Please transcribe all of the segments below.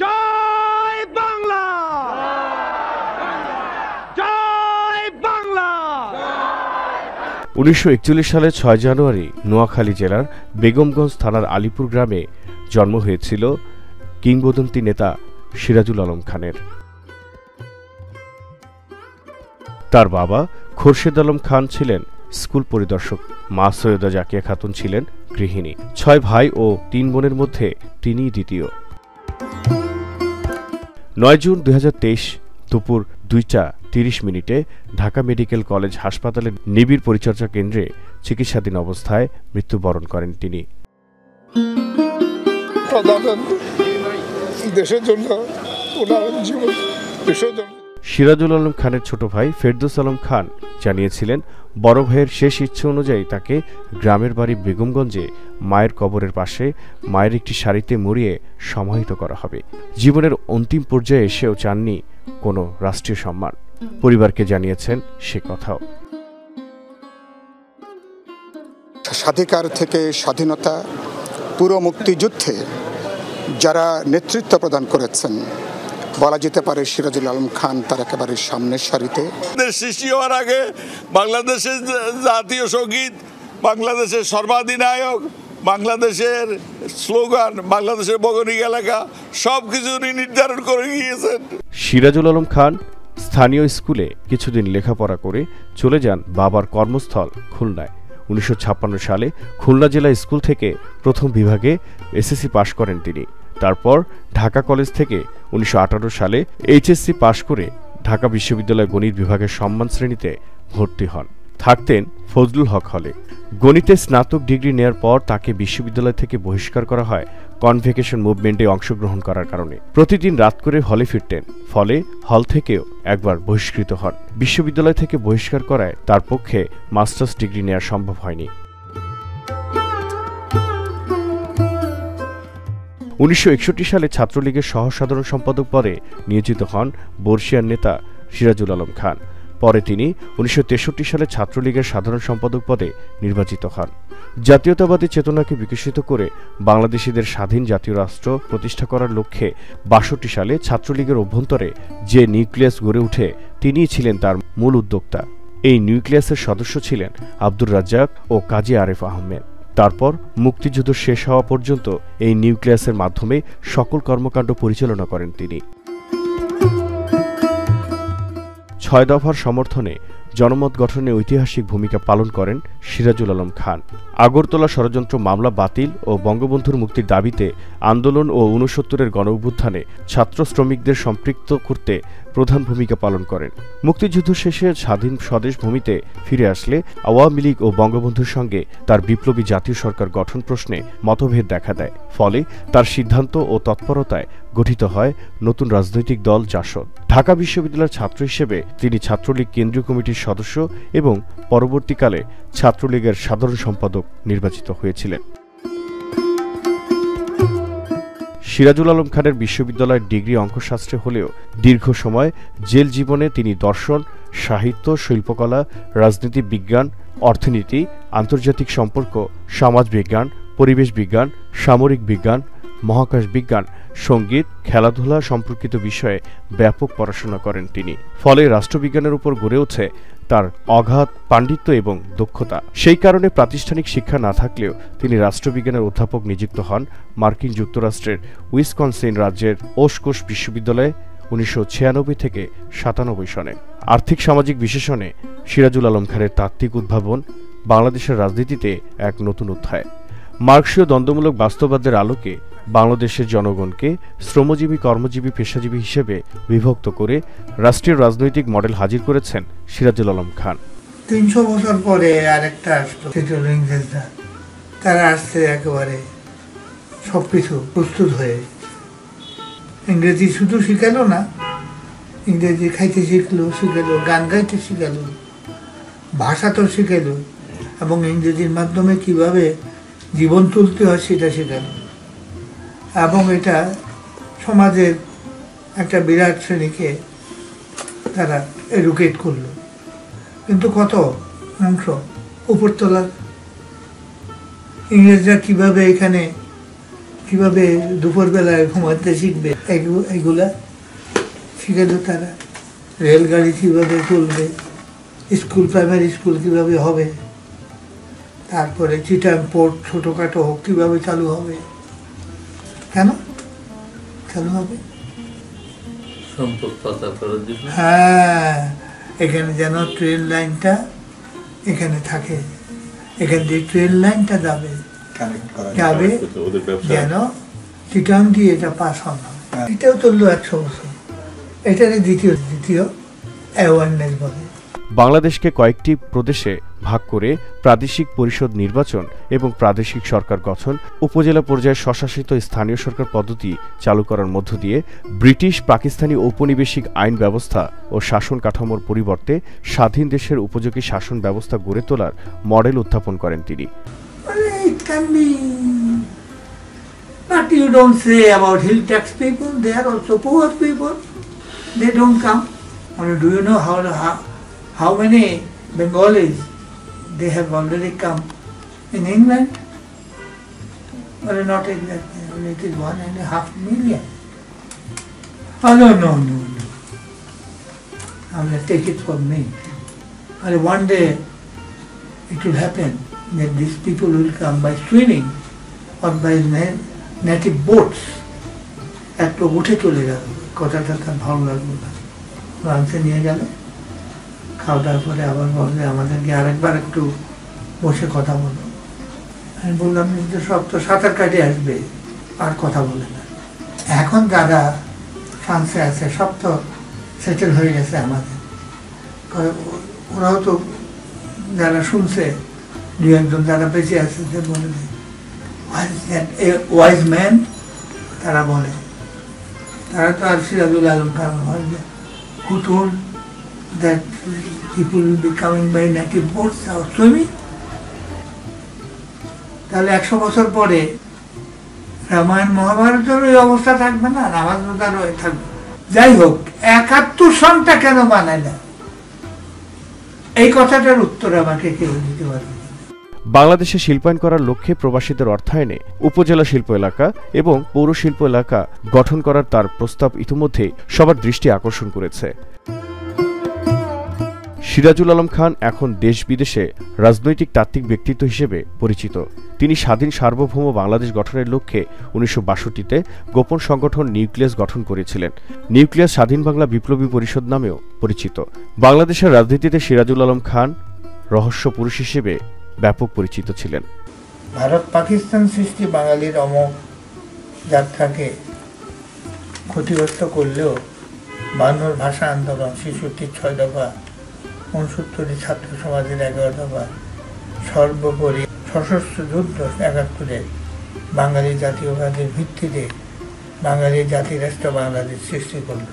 জয় বাংলা, জয় বাংলা। 1941 সালের 6 জানুয়ারি নোয়াখালী জেলার বেগমগঞ্জ থানার আলীপুর গ্রামে জন্ম হয়েছিল কিংবদন্তি নেতা সিরাজুল আলম খানের। তার বাবা খোরশেদ আলম খান ছিলেন স্কুল পরিদর্শক, মা সৈয়দা জাকিয়া খাতুন ছিলেন গৃহিণী। 6 ভাই ও 3 বোনের মধ্যে তিনিই দ্বিতীয়। 9 জুন 2023 দুপুর 2:30 ঢাকা মেডিকেল কলেজ হাসপাতালের নিবিড় পরিচর্যা কেন্দ্রে চিকিৎসাধীন অবস্থায় মৃত্যুবরণ করেন তিনি। দেশের জন্য ওনার জীবন বিসর্জন। সিরাজুল আলম খানের ছোট ভাই ফেরদৌস আলম খান জানিয়েছিলেন, বড় ভাইয়ের শেষ ইচ্ছে অনুযায়ী তাকে গ্রামের বাড়ি বেগমগঞ্জে মায়ের কবরের পাশে মায়ের একটি শাড়িতে মুড়িয়ে সমাহিত করা হবে। জীবনের অন্তিম পর্যায়ে এসেও চাননি কোনো রাষ্ট্রীয় সম্মান। পরিবারকে জানিয়েছেন সে কথাও। স্বাধিকার থেকে স্বাধীনতা, পুরো মুক্তিযুদ্ধে যারা নেতৃত্ব প্রদান করেছেন, বলা যেতে পারে সিরাজুল আলম খান তার একেবারে সামনের সারিতে। দেশ সৃষ্টি হওয়ার আগে বাংলাদেশের জাতীয় সঙ্গীত, বাংলাদেশের সর্বাধিনায়ক, বাংলাদেশের স্লোগান, বাংলাদেশের ভৌগোলিক এলাকা সবকিছু নির্ধারণ করে গিয়েছেন। সিরাজুল আলম খান স্থানীয় স্কুলে কিছুদিন লেখাপড়া করে চলে যান বাবার কর্মস্থল খুলনায়। 1956 সালে খুলনা জেলা স্কুল থেকে প্রথম বিভাগে এসএসসি পাশ করেন তিনি। তারপর ঢাকা কলেজ থেকে 1958 সালে এইচএসসি পাশ করে ঢাকা বিশ্ববিদ্যালয় গণিত বিভাগের সম্মান শ্রেণীতে ভর্তি হন। থাকতেন ফজলুল হক হলে। গণিতে স্নাতক ডিগ্রি নেয়ার পর তাকে বিশ্ববিদ্যালয় থেকে বহিষ্কার করা হয় কনভোকেশন মুভমেন্টে অংশগ্রহণ করার কারণে। প্রতিদিন রাত করে হলে ফিরতেন, ফলে হল থেকেও একবার বহিষ্কৃত হন। বিশ্ববিদ্যালয় থেকে বহিষ্কার করায় তার পক্ষে মাস্টার্স ডিগ্রি নেওয়া সম্ভব হয়নি। 1961 সালে ছাত্রলীগের সহ সাধারণ সম্পাদক পদে নিয়োজিত হন বর্ষিয়ার নেতা সিরাজুল আলম খান। পরে তিনি 1963 সালে ছাত্রলীগের সাধারণ সম্পাদক পদে নির্বাচিত হন। জাতীয়তাবাদী চেতনাকে বিকশিত করে বাংলাদেশিদের স্বাধীন জাতীয় রাষ্ট্র প্রতিষ্ঠা করার লক্ষ্যে 62 সালে ছাত্রলীগের অভ্যন্তরে যে নিউক্লিয়াস গড়ে ওঠে তিনিই ছিলেন তার মূল উদ্যোক্তা। এই নিউক্লিয়াসের সদস্য ছিলেন আব্দুর রাজ্জাক ও কাজী আরেফ আহমেদ। তারপর মুক্তিযুদ্ধ শেষ হওয়া পর্যন্ত এই নিউক্লিয়াসের মাধ্যমে সকল কর্মকাণ্ড পরিচালনা করেন তিনি। 6 দফার সমর্থনে জনমত গঠনে ঐতিহাসিক ভূমিকা পালন করেন সিরাজুল আলম খান। আগরতলা ষড়যন্ত্র মামলা বাতিল ও বঙ্গবন্ধুর মুক্তির দাবিতে আন্দোলন ও 69-এর গণঅভ্যুত্থানে ছাত্র শ্রমিকদের সম্পৃক্ত করতে প্রধান ভূমিকা পালন করেন। মুক্তিযুদ্ধ শেষে স্বাধীন স্বদেশ ভূমিতে ফিরে আসলে আওয়ামী লীগ ও বঙ্গবন্ধুর সঙ্গে তার বিপ্লবী জাতীয় সরকার গঠন প্রশ্নে মতভেদ দেখা দেয়। ফলে তার সিদ্ধান্ত ও তৎপরতায় গঠিত হয় নতুন রাজনৈতিক দল জাসদ। ঢাকা বিশ্ববিদ্যালয়ের ছাত্র হিসেবে তিনি ছাত্রলীগ কেন্দ্রীয় কমিটির সদস্য এবং পরবর্তীকালে ছাত্রলীগের সাধারণ সম্পাদক নির্বাচিত হয়েছিলেন। সিরাজুল আলম খানের বিশ্ববিদ্যালয়ের ডিগ্রি অঙ্কশাস্ত্রে হলেও দীর্ঘ সময় জেল জীবনে তিনি দর্শন, সাহিত্য, শিল্পকলা, রাজনীতি বিজ্ঞান, অর্থনীতি, আন্তর্জাতিক সম্পর্ক, সমাজ বিজ্ঞান, পরিবেশ বিজ্ঞান, সামরিক বিজ্ঞান, মহাকাশ বিজ্ঞান, সঙ্গীত, খেলাধুলা সম্পর্কিত বিষয়ে ব্যাপক পড়াশোনা করেন তিনি। ফলে রাষ্ট্রবিজ্ঞানের উপর গড়ে ওঠে তার অগাধ পাণ্ডিত্য এবং দক্ষতা। সেই কারণে প্রাতিষ্ঠানিক শিক্ষা না থাকলেও তিনি রাষ্ট্রবিজ্ঞানের অধ্যাপক নিযুক্ত হন মার্কিন যুক্তরাষ্ট্রের উইসকনসিন রাজ্যের ওশকোশ বিশ্ববিদ্যালয়ে 1996 থেকে 97 সনে। আর্থিক সামাজিক বিশেষণে সিরাজুল আলম খানের তাত্ত্বিক উদ্ভাবন বাংলাদেশের রাজনীতিতে এক নতুন অধ্যায়। মার্ক্সীয় দ্বন্দ্বমূলক বাস্তববাদের আলোকে বাংলাদেশের জনগণকে শ্রমজীবী, কর্মজীবী, পেশাজীবী হিসেবে বিভক্ত করে রাষ্ট্রীয় রাজনৈতিক মডেল হাজির করেছেন সিরাজুল আলম খান। 300 বছর পরে আরেকটা আসলো ইংরেজরা। তারা আসছে একেবারে সবকিছু প্রস্তুত হয়ে। ইংরেজি শুধু শিখালো না, ইংরেজি খাইতে শিখলো, গান গাইতে শিখালো, ভাষা তো শিখালো, এবং ইংরেজির মাধ্যমে কিভাবে জীবন তুলতে হয় সেটা শেখালো। এবং এটা সমাজের একটা বিরাট শ্রেণীকে তারা এডুকেট করলো। কিন্তু কত অংশ উপরতলার ইংরেজরা কিভাবে এখানে কিভাবে দুপুরবেলায় ঘুমাতে শিখবে এগুলা শিখালো তারা। রেলগাড়ি কীভাবে চলবে, স্কুল প্রাইমারি স্কুল কীভাবে হবে, তারপরে চিটাং পোর্ট ছোটোখাটো হোক কীভাবে চালু হবে, কেন চালু হবে? হ্যাঁ, এখানে যেন ট্রেন লাইনটা এখানে থাকে, এখান দিয়ে ট্রেন লাইনটা যাবে যেন চিটাং দিয়ে এটা পাস হন। এটাও চললো 100 বছর। এটারই দ্বিতীয় অ্যাওয়ারনেস বলে। বাংলাদেশকে কয়েকটি প্রদেশে ভাগ করে প্রাদেশিক পরিষদ নির্বাচন এবং প্রাদেশিক সরকার গঠন, উপজেলা পর্যায়ে স্বশাসিত স্থানীয় সরকার পদ্ধতি চালু করার মধ্য দিয়ে ব্রিটিশ পাকিস্তানি ঔপনিবেশিক আইন ব্যবস্থা ও শাসন কাঠামোর পরিবর্তে স্বাধীন দেশের উপযোগী শাসন ব্যবস্থা গড়ে তোলার মডেল উত্থাপন করেন তিনি। But you don't say about hill tax people, they are also poor people. They don't come. Do you know how many Bengalis they have already come in England? Well, not exactly. It is 1.5 million. Oh, no. I'm going to take it from me. One day it will happen that these people will come by swimming or by native boats. একটু উঠে চলে গেল, কথাটা তার ভালো লাগলো না। ফ্রান্সে নিয়ে গেল, খাওয়া দাওয়ার পরে আবার বললে আমাদেরকে আরেকবার একটু বসে কথা বলো। আমি বললাম যে সব তো সাঁতার কাটে আসবে, আর কথা বলে না। এখন যারা ফ্রান্সে আছে সব তো সেটেল হয়ে গেছে আমাদের, ওরাও তো যারা শুনছে দু একজন যারা বেঁচে আছে যে বলে ওয়াইজ ম্যান, তারা বলে, তারা তো আর Sirajul Alam Khan who told that people will be coming by native boats or swimming. তাহলে 100 বছর পরে রামায়ণ মহাভারতের ওই অবস্থা থাকবে না, নামাজ রোজার থাকবে। যাই হোক, 71 সনটা কেন বানায় না, এই কথাটার উত্তর আমাকে কেউ দিতে পারবে। বাংলাদেশে শিল্পায়ন করার লক্ষ্যে প্রবাসীদের অর্থায়নে উপজেলা শিল্প এলাকা এবং পৌর শিল্প এলাকা গঠন করার তার প্রস্তাব ইতিমধ্যে সবার দৃষ্টি আকর্ষণ করেছে। সিরাজুল আলম খান এখন দেশ বিদেশে রাজনৈতিক তাত্ত্বিক ব্যক্তিত্ব হিসেবে পরিচিত। তিনি স্বাধীন সার্বভৌম বাংলাদেশ গঠনের লক্ষ্যে 1962-তে গোপন সংগঠন নিউক্লিয়াস গঠন করেছিলেন। নিউক্লিয়াস স্বাধীন বাংলা বিপ্লবী পরিষদ নামেও পরিচিত। বাংলাদেশের রাজনীতিতে সিরাজুল আলম খান রহস্য পুরুষ হিসেবে ব্যাপক পরিচিত ছিলেন। ভারত পাকিস্তান সৃষ্টি বাঙালির অমোঘ যাত্রাকে ক্ষতিগ্রস্ত করলেও 52 ভাষা আন্দোলন, 66 6 দফা, 69 ছাত্র সমাজের 11 দফা, সর্বোপরি সশস্ত্র যুদ্ধ 71-এ বাঙালি জাতীয়বাদের ভিত্তিতে বাঙালি জাতিরাষ্ট্র বাংলাদেশ সৃষ্টি করল।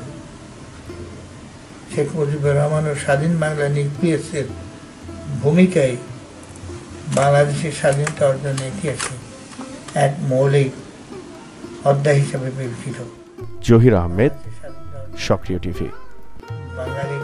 শেখ মুজিবুর রহমান ও স্বাধীন বাংলা নিউক্লিয়াসের ভূমিকায় বাংলাদেশের স্বাধীনতা অর্জনের ইতিহাসে এক মৌলিক অধ্যায় হিসেবে বিবেচিত। জহির আহমেদ, সক্রিয় টিভি। বাঙালি